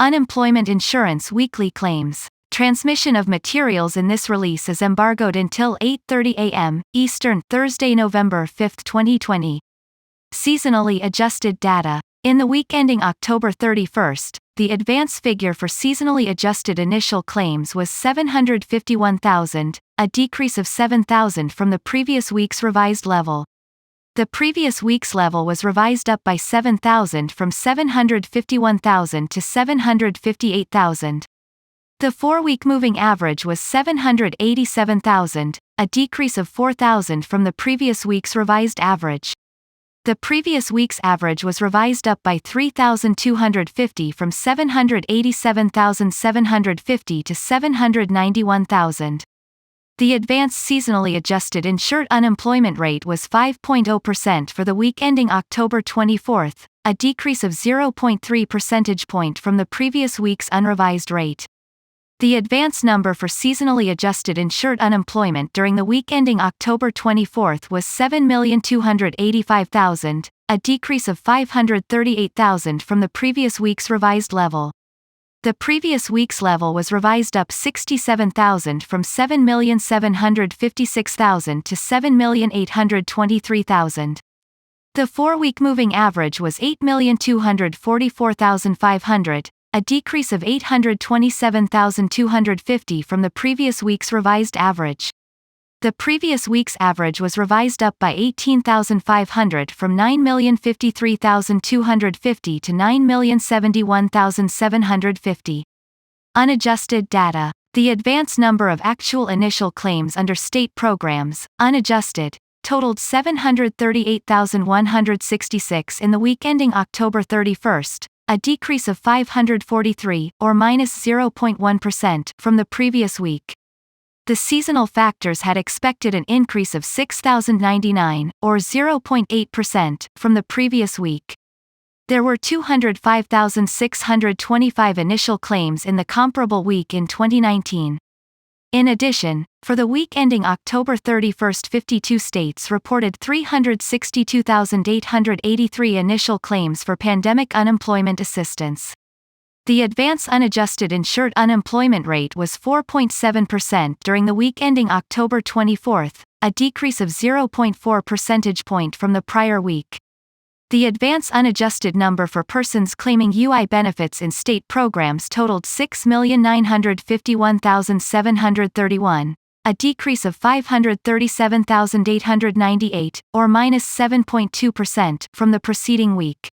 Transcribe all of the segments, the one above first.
Unemployment insurance weekly claims. Transmission of materials in this release is embargoed until 8:30 a.m. Eastern, Thursday, November 5, 2020. Seasonally adjusted data. In the week ending October 31st, the advance figure for seasonally adjusted initial claims was 751,000, a decrease of 7,000 from the previous week's revised level. The previous week's level was revised up by 7,000 from 751,000 to 758,000. The 4-week moving average was 787,000, a decrease of 4,000 from the previous week's revised average. The previous week's average was revised up by 3,250 from 787,750 to 791,000. The advanced seasonally adjusted insured unemployment rate was 5.0% for the week ending October 24, a decrease of 0.3 percentage point from the previous week's unrevised rate. The advance number for seasonally adjusted insured unemployment during the week ending October 24 was 7,285,000, a decrease of 538,000 from the previous week's revised level. The previous week's level was revised up 67,000 from 7,756,000 to 7,823,000. The 4-week moving average was 8,244,500, a decrease of 827,250 from the previous week's revised average. The previous week's average was revised up by 18,500 from 9,053,250 to 9,071,750. Unadjusted data. The advance number of actual initial claims under state programs, unadjusted, totaled 738,166 in the week ending October 31st, a decrease of 543, or minus 0.1%, from the previous week. The seasonal factors had expected an increase of 6,099, or 0.8%, from the previous week. There were 205,625 initial claims in the comparable week in 2019. In addition, for the week ending October 31st, 52 states reported 362,883 initial claims for pandemic unemployment assistance. The advance unadjusted insured unemployment rate was 4.7% during the week ending October 24th, a decrease of 0.4 percentage point from the prior week. The advance unadjusted number for persons claiming UI benefits in state programs totaled 6,951,731, a decrease of 537,898, or minus 7.2%, from the preceding week.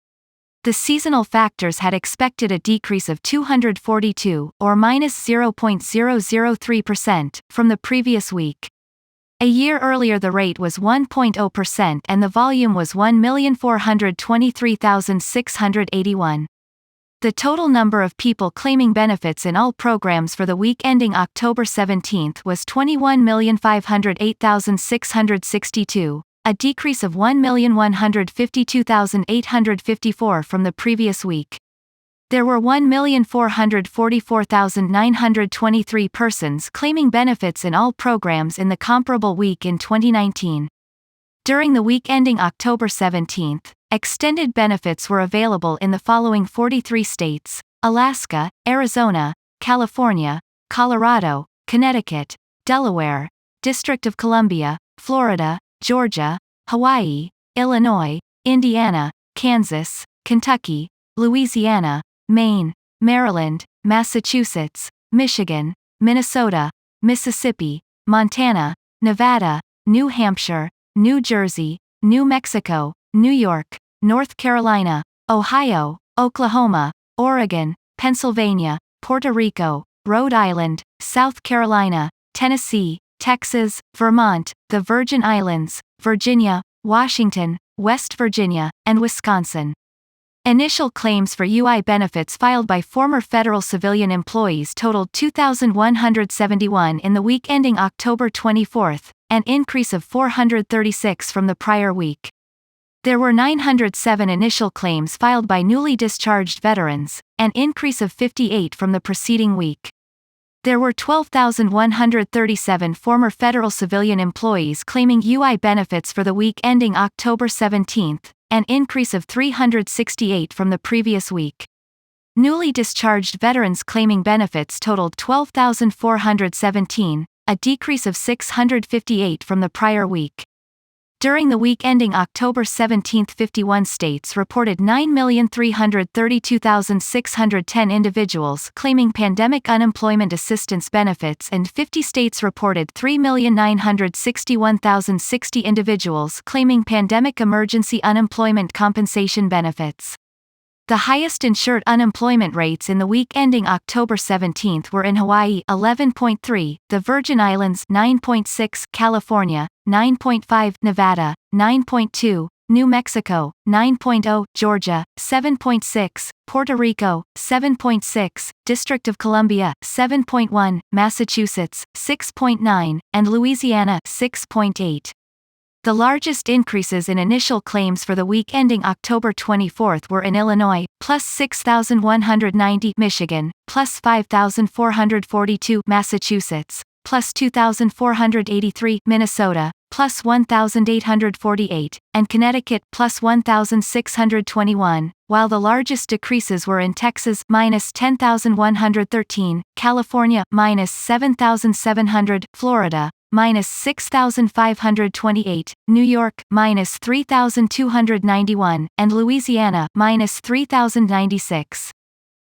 The seasonal factors had expected a decrease of 242, or minus 0.003%, from the previous week. A year earlier the rate was 1.0% and the volume was 1,423,681. The total number of people claiming benefits in all programs for the week ending October 17 was 21,508,662, a decrease of 1,152,854 from the previous week. There were 1,444,923 persons claiming benefits in all programs in the comparable week in 2019. During the week ending October 17, extended benefits were available in the following 43 states: Alaska, Arizona, California, Colorado, Connecticut, Delaware, District of Columbia, Florida, Georgia, Hawaii, Illinois, Indiana, Kansas, Kentucky, Louisiana, Maine, Maryland, Massachusetts, Michigan, Minnesota, Mississippi, Montana, Nevada, New Hampshire, New Jersey, New Mexico, New York, North Carolina, Ohio, Oklahoma, Oregon, Pennsylvania, Puerto Rico, Rhode Island, South Carolina, Tennessee, Texas, Vermont, the Virgin Islands, Virginia, Washington, West Virginia, and Wisconsin. Initial claims for UI benefits filed by former federal civilian employees totaled 2,171 in the week ending October 24, an increase of 436 from the prior week. There were 907 initial claims filed by newly discharged veterans, an increase of 58 from the preceding week. There were 12,137 former federal civilian employees claiming UI benefits for the week ending October 17, an increase of 368 from the previous week. Newly discharged veterans claiming benefits totaled 12,417, a decrease of 658 from the prior week. During the week ending October 17, 51 states reported 9,332,610 individuals claiming pandemic unemployment assistance benefits, and 50 states reported 3,961,060 individuals claiming pandemic emergency unemployment compensation benefits. The highest insured unemployment rates in the week ending October 17 were in Hawaii 11.3, the Virgin Islands 9.6, California 9.5, Nevada 9.2, New Mexico 9.0, Georgia 7.6, Puerto Rico 7.6, District of Columbia 7.1, Massachusetts 6.9, and Louisiana 6.8. The largest increases in initial claims for the week ending October 24 were in Illinois, plus 6,190, Michigan, plus 5,442, Massachusetts, plus 2,483, Minnesota, plus 1,848, and Connecticut, plus 1,621, while the largest decreases were in Texas, minus 10,113, California, minus 7,700, Florida, minus 6,528, New York, minus 3,291, and Louisiana, minus 3,096.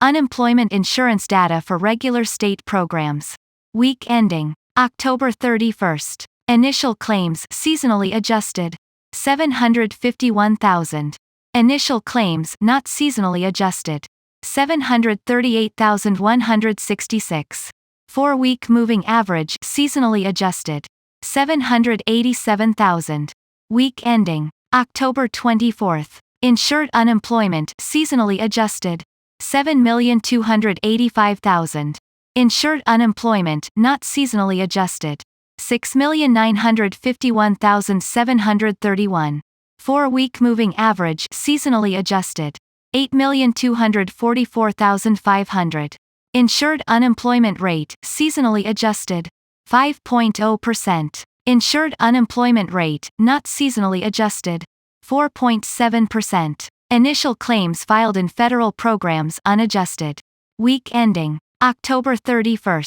Unemployment insurance data for regular state programs. Week ending October 31. Initial claims seasonally adjusted 751,000. Initial claims not seasonally adjusted 738,166. 4-week moving average seasonally adjusted 787,000. Week ending October 24. Insured unemployment seasonally adjusted 7,285,000. Insured unemployment not seasonally adjusted 6,951,731. 4-week moving average seasonally adjusted 8,244,500. Insured unemployment rate seasonally adjusted 5.0%. Insured unemployment rate not seasonally adjusted 4.7%. Initial claims filed in federal programs unadjusted. Week ending October 31.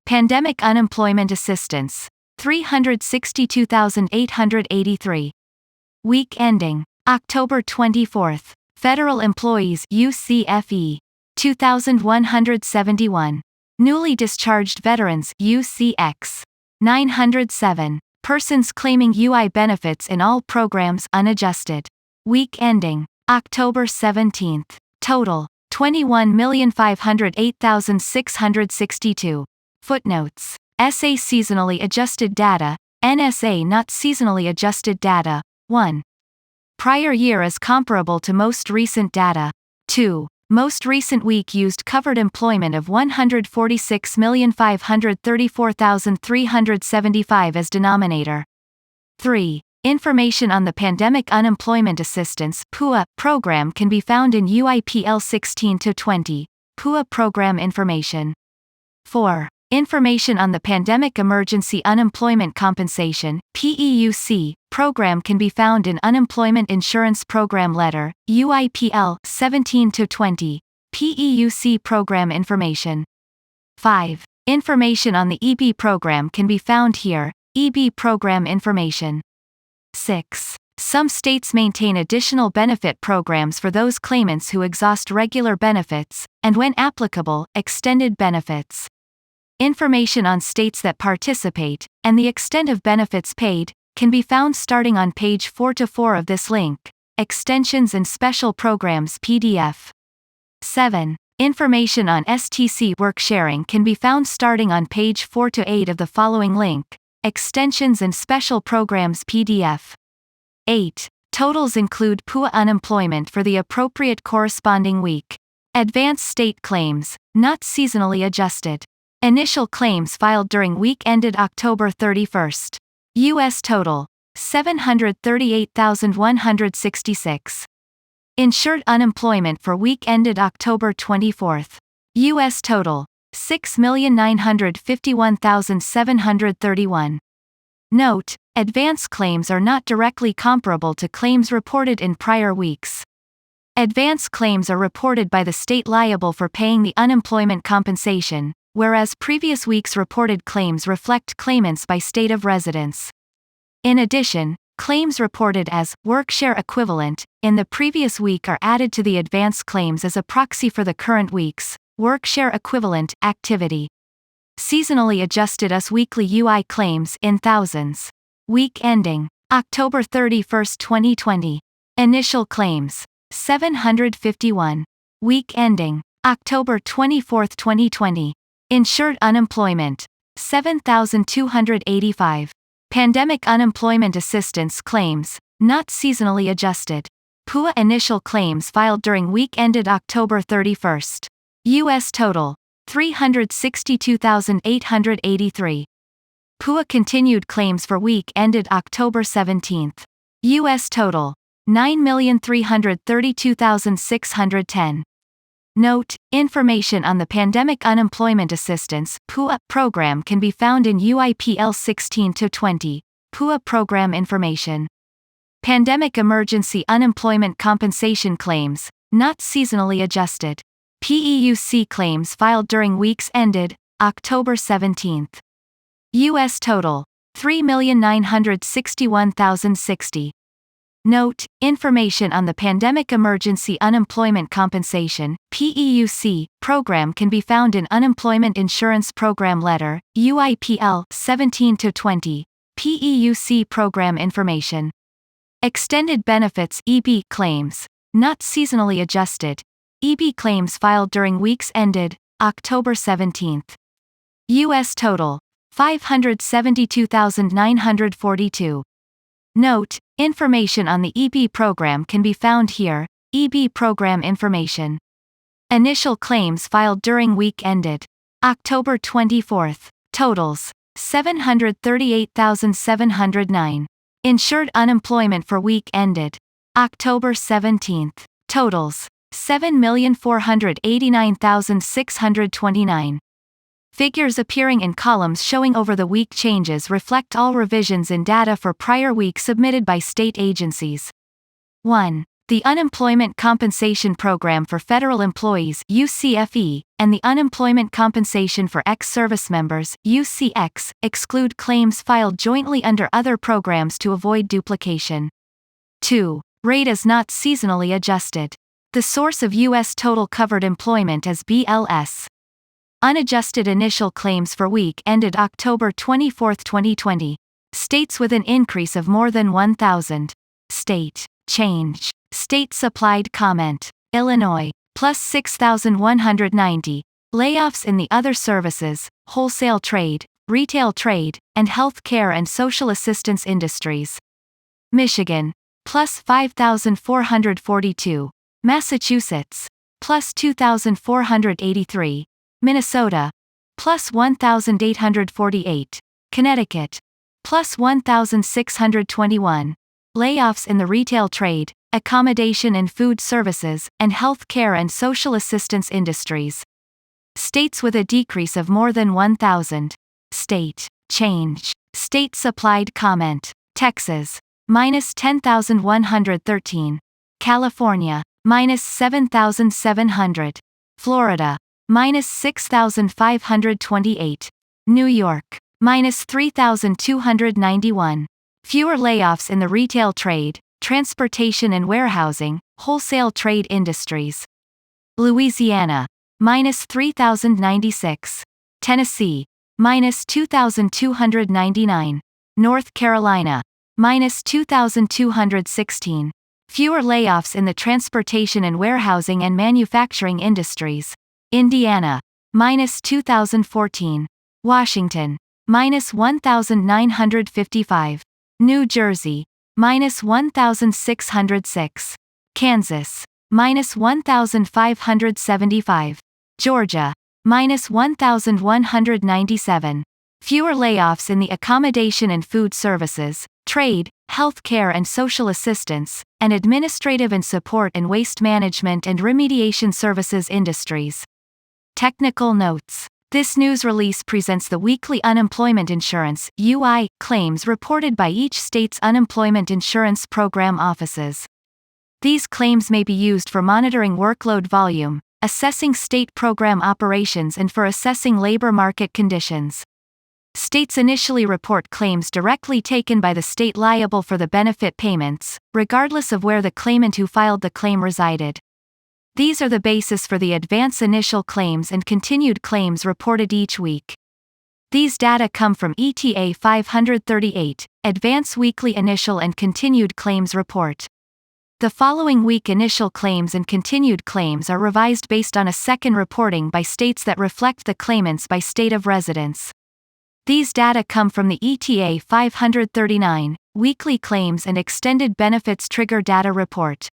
Pandemic unemployment assistance 362,883. Week ending October 24. Federal employees UCFE 2,171. Newly discharged veterans UCX 907. Persons claiming UI benefits in all programs unadjusted. Week ending October 17. Total 21,508,662. Footnotes. SA seasonally adjusted data, NSA not seasonally adjusted data. 1. Prior year is comparable to most recent data. 2. Most recent week used covered employment of 146,534,375 as denominator. 3. Information on the Pandemic Unemployment Assistance (PUA) program can be found in UIPL 16-20, PUA program information. 4. Information on the Pandemic Emergency Unemployment Compensation (PEUC) program can be found in Unemployment Insurance Program Letter, UIPL 17-20, PEUC program information. 5. Information on the EB program can be found here, EB program information. 6. Some states maintain additional benefit programs for those claimants who exhaust regular benefits, and when applicable, extended benefits. Information on states that participate, and the extent of benefits paid, can be found starting on page 4-4 of this link, Extensions and Special Programs PDF. 7. Information on STC work sharing can be found starting on page 4-8 of the following link, Extensions and Special Programs PDF. 8. Totals include PUA unemployment for the appropriate corresponding week. Advanced state claims, not seasonally adjusted. Initial claims filed during week ended October 31. U.S. total 738,166. Insured unemployment for week ended October 24. U.S. total 6,951,731. Note: advance claims are not directly comparable to claims reported in prior weeks. Advance claims are reported by the state liable for paying the unemployment compensation, whereas previous week's reported claims reflect claimants by state of residence. In addition, claims reported as work-share equivalent in the previous week are added to the advance claims as a proxy for the current week's work-share equivalent activity. Seasonally adjusted US weekly UI claims in thousands. Week ending October 31, 2020. Initial claims 751. Week ending October 24, 2020. Insured unemployment 7,285. Pandemic unemployment assistance claims, not seasonally adjusted. PUA initial claims filed during week ended October 31. U.S. total 362,883. PUA continued claims for week ended October 17. U.S. total 9,332,610. Note, information on the Pandemic Unemployment Assistance (PUA) program can be found in UIPL 16-20, PUA program information. Pandemic Emergency Unemployment Compensation claims, not seasonally adjusted. PEUC claims filed during weeks ended October 17. U.S. total 3,961,060. Note, information on the Pandemic Emergency Unemployment Compensation (PEUC) program can be found in Unemployment Insurance Program Letter, UIPL 17-20, PEUC program information. Extended Benefits (EB) claims, not seasonally adjusted. EB claims filed during weeks ended October 17. U.S. total 572,942. Note, information on the EB program can be found here, EB program information. Initial claims filed during week ended October 24. Totals 738,709. Insured unemployment for week ended October 17. Totals 7,489,629. Figures appearing in columns showing over the week changes reflect all revisions in data for prior week submitted by state agencies. 1. The Unemployment Compensation Program for Federal Employees (UCFE) and the Unemployment Compensation for Ex-Service Members (UCX) exclude claims filed jointly under other programs to avoid duplication. 2. Rate is not seasonally adjusted. The source of U.S. total covered employment is BLS. Unadjusted initial claims for week ended October 24, 2020. States with an increase of more than 1,000. State change. State supplied comment. Illinois, plus 6,190. Layoffs in the other services, wholesale trade, retail trade, and health care and social assistance industries. Michigan, plus 5,442. Massachusetts, plus 2,483. Minnesota, plus 1,848. Connecticut, plus 1,621. Layoffs in the retail trade, accommodation and food services, and health care and social assistance industries. States with a decrease of more than 1,000. State change. State supplied comment. Texas, minus 10,113. California, minus 7,700. Florida, minus 6,528. New York, minus 3,291. Fewer layoffs in the retail trade, transportation and warehousing, wholesale trade industries. Louisiana, minus 3,096. Tennessee, minus 2,299. North Carolina, minus 2,216. Fewer layoffs in the transportation and warehousing and manufacturing industries. Indiana, minus 2,014. Washington, minus 1,955. New Jersey, minus 1,606. Kansas, minus 1,575. Georgia, minus 1,197. Fewer layoffs in the accommodation and food services, trade, health care and social assistance, and administrative and support and waste management and remediation services industries. Technical notes. This news release presents the weekly unemployment insurance (UI) claims reported by each state's unemployment insurance program offices. These claims may be used for monitoring workload volume, assessing state program operations, and for assessing labor market conditions. States initially report claims directly taken by the state liable for the benefit payments, regardless of where the claimant who filed the claim resided. These are the basis for the advance initial claims and continued claims reported each week. These data come from ETA 538, Advance Weekly Initial and Continued Claims Report. The following week initial claims and continued claims are revised based on a second reporting by states that reflect the claimants by state of residence. These data come from the ETA 539, Weekly Claims and Extended Benefits Trigger Data Report.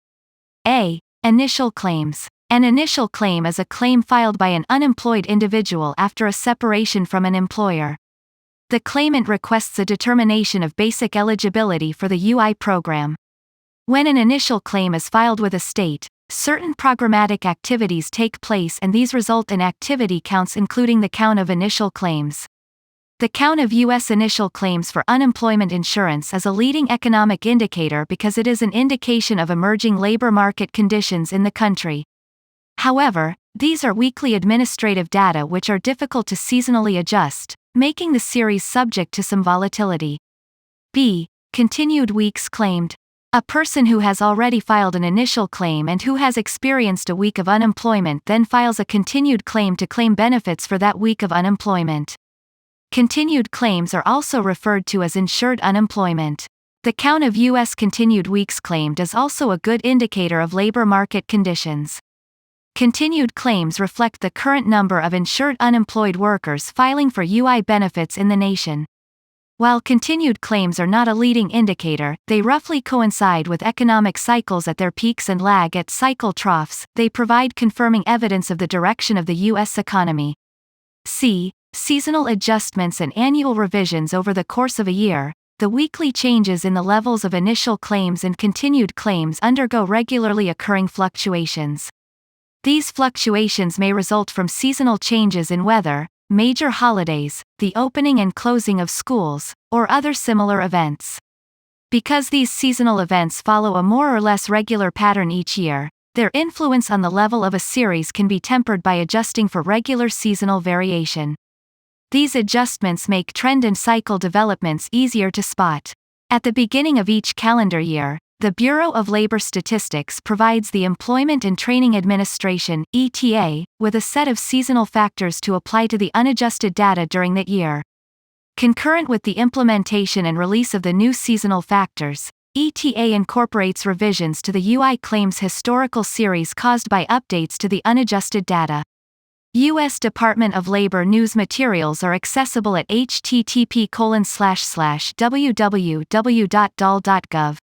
A. Initial claims. An initial claim is a claim filed by an unemployed individual after a separation from an employer. The claimant requests a determination of basic eligibility for the UI program. When an initial claim is filed with a state, certain programmatic activities take place, and these result in activity counts, including the count of initial claims. The count of U.S. initial claims for unemployment insurance is a leading economic indicator because it is an indication of emerging labor market conditions in the country. However, these are weekly administrative data which are difficult to seasonally adjust, making the series subject to some volatility. B. Continued weeks claimed. A person who has already filed an initial claim and who has experienced a week of unemployment then files a continued claim to claim benefits for that week of unemployment. Continued claims are also referred to as insured unemployment. The count of U.S. continued weeks claimed is also a good indicator of labor market conditions. Continued claims reflect the current number of insured unemployed workers filing for UI benefits in the nation. While continued claims are not a leading indicator, they roughly coincide with economic cycles at their peaks and lag at cycle troughs. They provide confirming evidence of the direction of the U.S. economy. C. Seasonal adjustments and annual revisions over the course of a year. The weekly changes in the levels of initial claims and continued claims undergo regularly occurring fluctuations. These fluctuations may result from seasonal changes in weather, major holidays, the opening and closing of schools, or other similar events. Because these seasonal events follow a more or less regular pattern each year, their influence on the level of a series can be tempered by adjusting for regular seasonal variation. These adjustments make trend and cycle developments easier to spot. At the beginning of each calendar year, the Bureau of Labor Statistics provides the Employment and Training Administration (ETA) with a set of seasonal factors to apply to the unadjusted data during that year. Concurrent with the implementation and release of the new seasonal factors, ETA incorporates revisions to the UI claims historical series caused by updates to the unadjusted data. U.S. Department of Labor news materials are accessible at http://www.dol.gov.